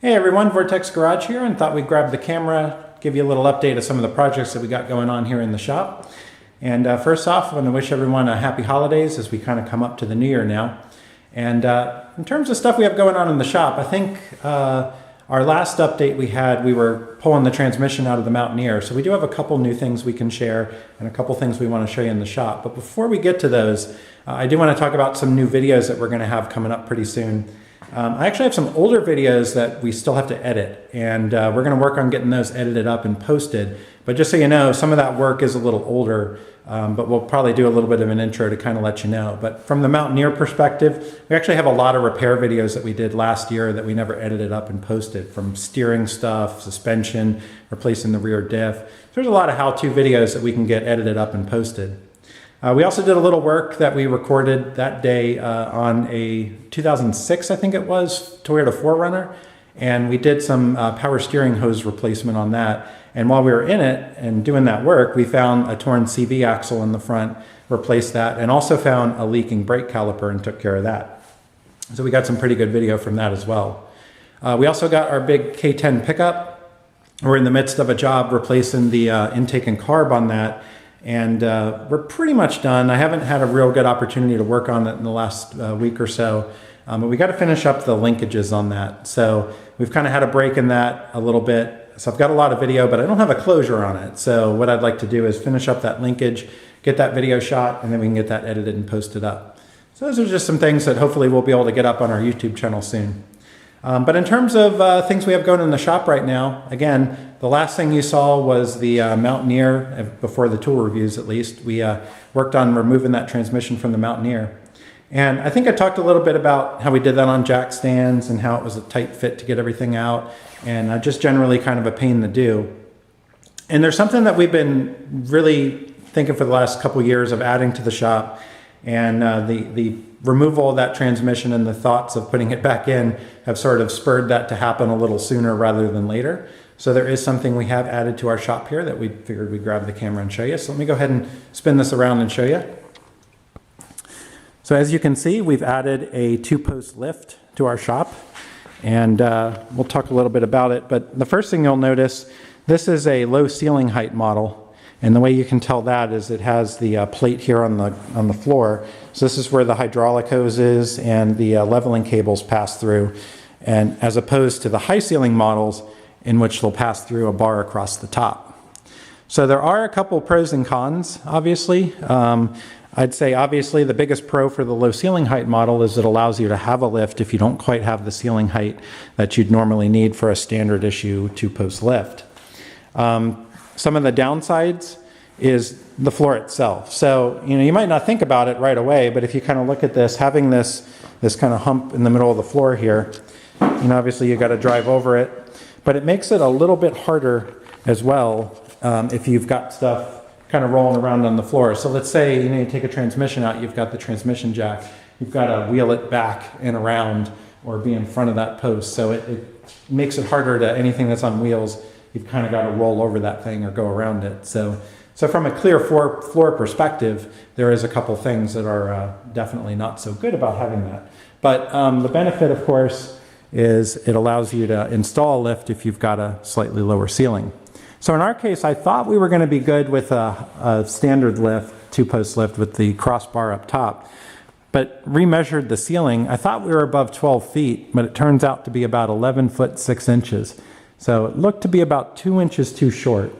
Hey everyone, Vortex Garage here, and thought we'd grab the camera, give you a little update of some of the projects that we got going on here in the shop. And first off, I want to wish everyone a happy holidays as we kind of come up to the new year now. And in terms of stuff we have going on in the shop, I think our last update we were pulling the transmission out of the Mountaineer. So we do have a couple new things we can share and a couple things we want to show you in the shop. But before we get to those, I do want to talk about some new videos that we're going to have coming up pretty soon. I actually have some older videos that we still have to edit, and we're going to work on getting those edited up and posted. But just so you know, some of that work is a little older, but we'll probably do a little bit of an intro to kind of let you know. But from the Mountaineer perspective, we actually have a lot of repair videos that we did last year that we never edited up and posted, from steering stuff, suspension, replacing the rear diff. So there's a lot of how-to videos that we can get edited up and posted. We also did a little work that we recorded that day on a 2006, I think it was, Toyota 4Runner, and we did some power steering hose replacement on that. And while we were in it and doing that work, we found a torn CV axle in the front, replaced that, and also found a leaking brake caliper and took care of that. So we got some pretty good video from that as well. We also got our big K10 pickup. We're in the midst of a job replacing the intake and carb on that. And we're pretty much done. I haven't had a real good opportunity to work on it in the last week or so, but we got to finish up the linkages on that. So we've kind of had a break in that a little bit. So I've got a lot of video, but I don't have a closure on it. So what I'd like to do is finish up that linkage, get that video shot, and then we can get that edited and posted up. So those are just some things that hopefully we'll be able to get up on our YouTube channel soon. But in terms of things we have going in the shop right now, again, the last thing you saw was the Mountaineer, before the tool reviews at least. We worked on removing that transmission from the Mountaineer. And I think I talked a little bit about how we did that on jack stands and how it was a tight fit to get everything out, and just generally kind of a pain to do. And there's something that we've been really thinking for the last couple years of adding to the shop, and the removal of that transmission and the thoughts of putting it back in have sort of spurred that to happen a little sooner rather than later. So there is something we have added to our shop here that we figured we'd grab the camera and show you. So let me go ahead and spin this around and show you. So as you can see, we've added a 2-post lift to our shop, and we'll talk a little bit about it. But the first thing you'll notice, this is a low ceiling height model. And the way you can tell that is it has the plate here on the floor. So this is where the hydraulic hoses and the leveling cables pass through, and as opposed to the high ceiling models in which they'll pass through a bar across the top. So there are a couple pros and cons, obviously. I'd say obviously the biggest pro for the low ceiling height model is it allows you to have a lift if you don't quite have the ceiling height that you'd normally need for a standard issue 2-post lift. Some of the downsides is the floor itself. So, you might not think about it right away, but if you kind of look at this, having this kind of hump in the middle of the floor here, obviously you got to drive over it, but it makes it a little bit harder as well if you've got stuff kind of rolling around on the floor. So let's say, you take a transmission out, you've got the transmission jack, you've got to wheel it back and around or be in front of that post. So it makes it harder to anything that's on wheels. You've kind of got to roll over that thing or go around it. So from a clear floor perspective, there is a couple things that are definitely not so good about having that. But the benefit, of course, is it allows you to install a lift if you've got a slightly lower ceiling. So in our case, I thought we were going to be good with a standard lift, 2-post lift with the crossbar up top. But remeasured the ceiling, I thought we were above 12 feet, but it turns out to be about 11 foot 6 inches. So it looked to be about 2 inches too short.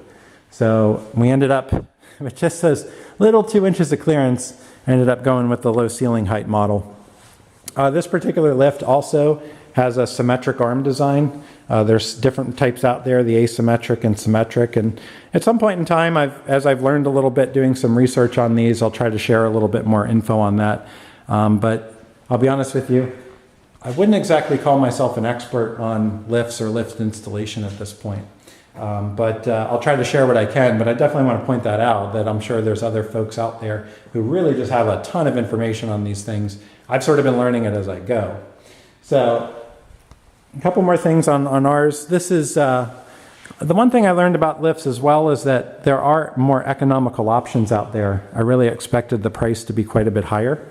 So we ended up with just those little 2 inches of clearance. I ended up going with the low ceiling height model. This particular lift also has a symmetric arm design. There's different types out there, the asymmetric and symmetric. And at some point in time, as I've learned a little bit doing some research on these, I'll try to share a little bit more info on that. But I'll be honest with you, I wouldn't exactly call myself an expert on lifts or lift installation at this point. But I'll try to share what I can, but I definitely want to point that out, that I'm sure there's other folks out there who really just have a ton of information on these things. I've sort of been learning it as I go. So a couple more things on ours. This is the one thing I learned about lifts as well is that there are more economical options out there. I really expected the price to be quite a bit higher.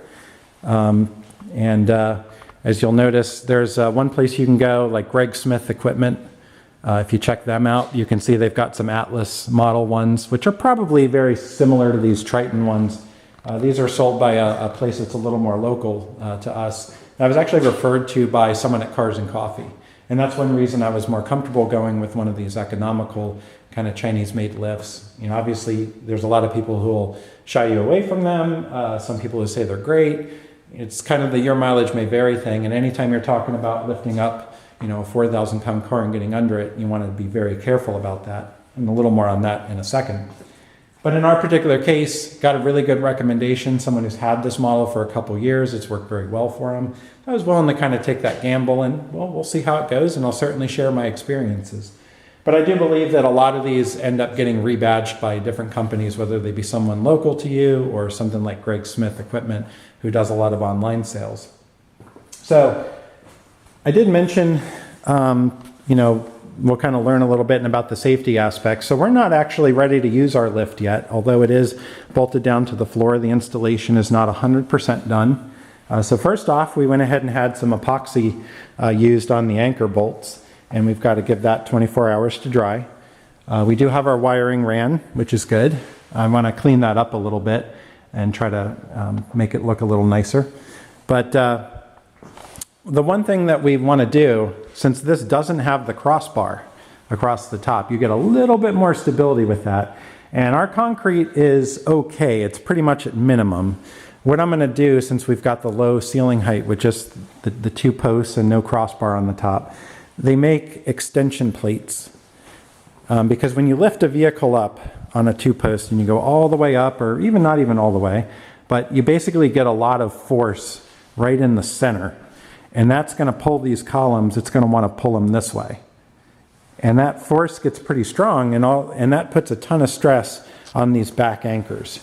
As you'll notice, there's one place you can go, like Greg Smith Equipment. If you check them out, you can see they've got some Atlas model ones, which are probably very similar to these Triton ones. These are sold by a place that's a little more local to us. I was actually referred to by someone at Cars and Coffee. And that's one reason I was more comfortable going with one of these economical kind of Chinese-made lifts. You know, obviously, there's a lot of people who will shy you away from them. Some people who say they're great. It's kind of the your mileage may vary thing. And anytime you're talking about lifting up, you know, a 4,000-pound car and getting under it, you want to be very careful about that. And a little more on that in a second. But in our particular case, got a really good recommendation, someone who's had this model for a couple years. It's worked very well for him. I was willing to kind of take that gamble, and well, we'll see how it goes, and I'll certainly share my experiences. But I do believe that a lot of these end up getting rebadged by different companies, whether they be someone local to you or something like Greg Smith Equipment, who does a lot of online sales. So I did mention, you know, we'll kind of learn a little bit about the safety aspects. So we're not actually ready to use our lift yet, although it is bolted down to the floor. The installation is not 100% done. So first off, we went ahead and had some epoxy used on the anchor bolts, and we've got to give that 24 hours to dry. We do have our wiring ran, which is good. I want to clean that up a little bit and try to make it look a little nicer. But the one thing that we want to do, since this doesn't have the crossbar across the top, you get a little bit more stability with that. And our concrete is okay. It's pretty much at minimum. What I'm going to do, since we've got the low ceiling height with just the two posts and no crossbar on the top, they make extension plates. Because when you lift a vehicle up on a two post and you go all the way up, or even not even all the way, but you basically get a lot of force right in the center. And that's going to pull these columns. It's going to want to pull them this way. And that force gets pretty strong, and that puts a ton of stress on these back anchors.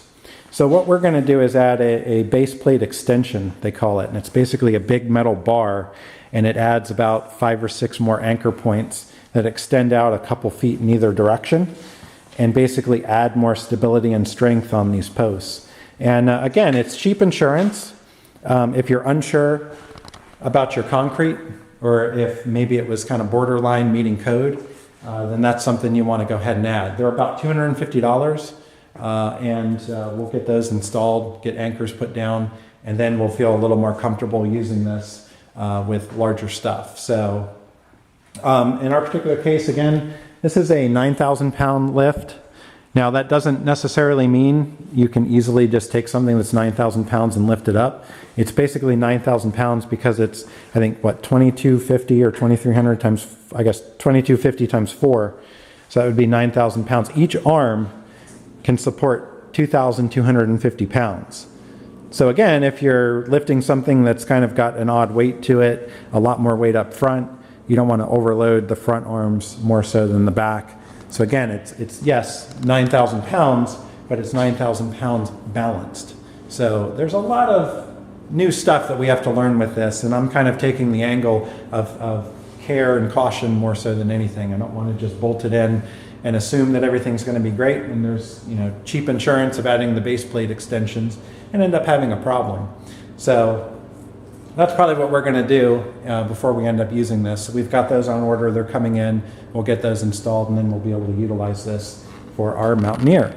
So what we're going to do is add a base plate extension, they call it. And it's basically a big metal bar, and it adds about 5 or 6 more anchor points that extend out a couple feet in either direction and basically add more stability and strength on these posts. And again, it's cheap insurance. If you're unsure about your concrete, or if maybe it was kind of borderline meeting code, then that's something you want to go ahead and add. They're about $250, and we'll get those installed, get anchors put down, and then we'll feel a little more comfortable using this with larger stuff. So in our particular case, again, this is a 9,000-pound lift. Now, that doesn't necessarily mean you can easily just take something that's 9,000 pounds and lift it up. It's basically 9,000 pounds because it's, I think, what, 2250 or 2300 times, I guess, 2250 times 4. So that would be 9,000 pounds. Each arm can support 2,250 pounds. So again, if you're lifting something that's kind of got an odd weight to it, a lot more weight up front, you don't want to overload the front arms more so than the back. So again, it's yes, 9,000 pounds, but it's 9,000 pounds balanced. So there's a lot of new stuff that we have to learn with this, and I'm kind of taking the angle of care and caution more so than anything. I don't want to just bolt it in and assume that everything's going to be great, and there's, you know, cheap insurance of adding the base plate extensions and end up having a problem. So that's probably what we're going to do before we end up using this. So we've got those on order. They're coming in. We'll get those installed, and then we'll be able to utilize this for our Mountaineer.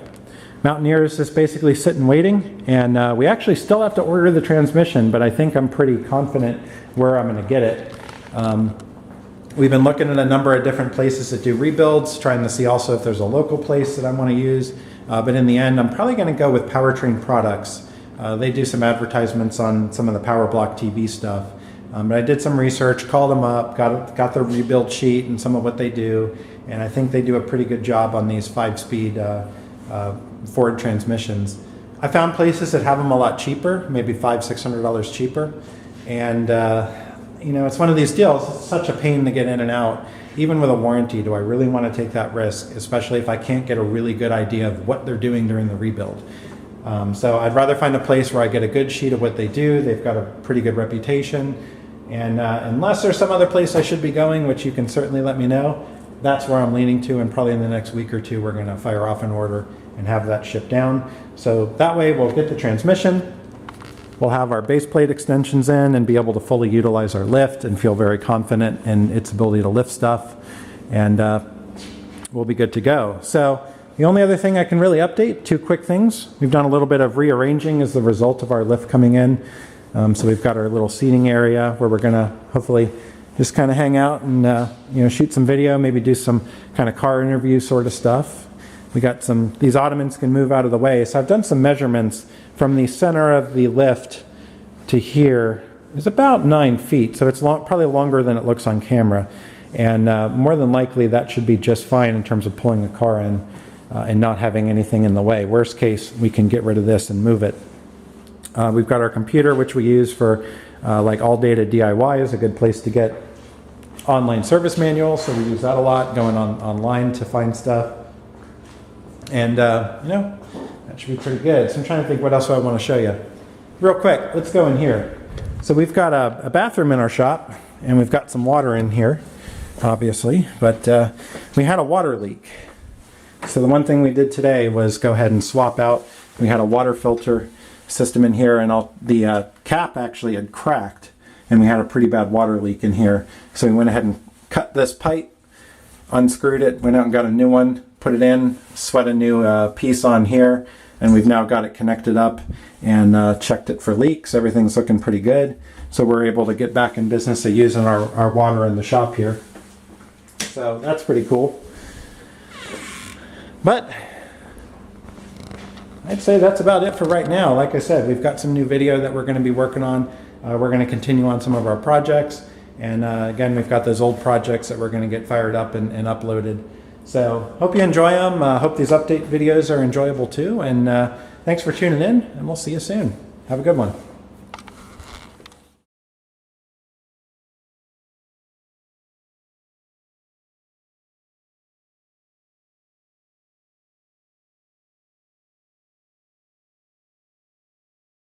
Mountaineer is just basically sitting waiting, and we actually still have to order the transmission, but I think I'm pretty confident where I'm going to get it. We've been looking at a number of different places that do rebuilds, trying to see also if there's a local place that I want to use. But in the end, I'm probably going to go with Powertrain Products. They do some advertisements on some of the Power Block TV stuff. But I did some research, called them up, got their rebuild sheet and some of what they do. And I think they do a pretty good job on these 5-speed Ford transmissions. I found places that have them a lot cheaper, maybe $500-600 cheaper. And you know, it's one of these deals. It's such a pain to get in and out. Even with a warranty, do I really want to take that risk, especially if I can't get a really good idea of what they're doing during the rebuild? So I'd rather find a place where I get a good sheet of what they do. They've got a pretty good reputation. And unless there's some other place I should be going, which you can certainly let me know, that's where I'm leaning to. And probably in the next week or two, we're going to fire off an order and have that shipped down. So that way we'll get the transmission. we'll have our base plate extensions in and be able to fully utilize our lift and feel very confident in its ability to lift stuff. And we'll be good to go. So the only other thing I can really update, two quick things. We've done a little bit of rearranging as the result of our lift coming in. So we've got our little seating area where we're going to hopefully just kind of hang out and shoot some video, maybe do some kind of car interview sort of stuff. We got these ottomans can move out of the way. So I've done some measurements from the center of the lift to here. It's about 9 feet, so it's probably longer than it looks on camera. And more than likely that should be just fine in terms of pulling the car in and not having anything in the way. Worst case, we can get rid of this and move it. We've got our computer, which we use for like All Data DIY is a good place to get online service manuals, so we use that a lot, going online to find stuff. And that should be pretty good. So I'm trying to think what else I want to show you. Real quick, let's go in here. So we've got a bathroom in our shop, and we've got some water in here, obviously, but we had a water leak. So the one thing we did today was go ahead and swap out. We had a water filter system in here, and the cap actually had cracked, and we had a pretty bad water leak in here. So we went ahead and cut this pipe, unscrewed it, went out and got a new one, put it in, sweat a new piece on here, and we've now got it connected up and checked it for leaks. Everything's looking pretty good. So we're able to get back in business of using our water in the shop here. So that's pretty cool. But I'd say that's about it for right now. Like I said, we've got some new video that we're going to be working on. We're going to continue on some of our projects. And again, we've got those old projects that we're going to get fired up and uploaded. So hope you enjoy them. Hope these update videos are enjoyable too. And thanks for tuning in, and we'll see you soon. Have a good one.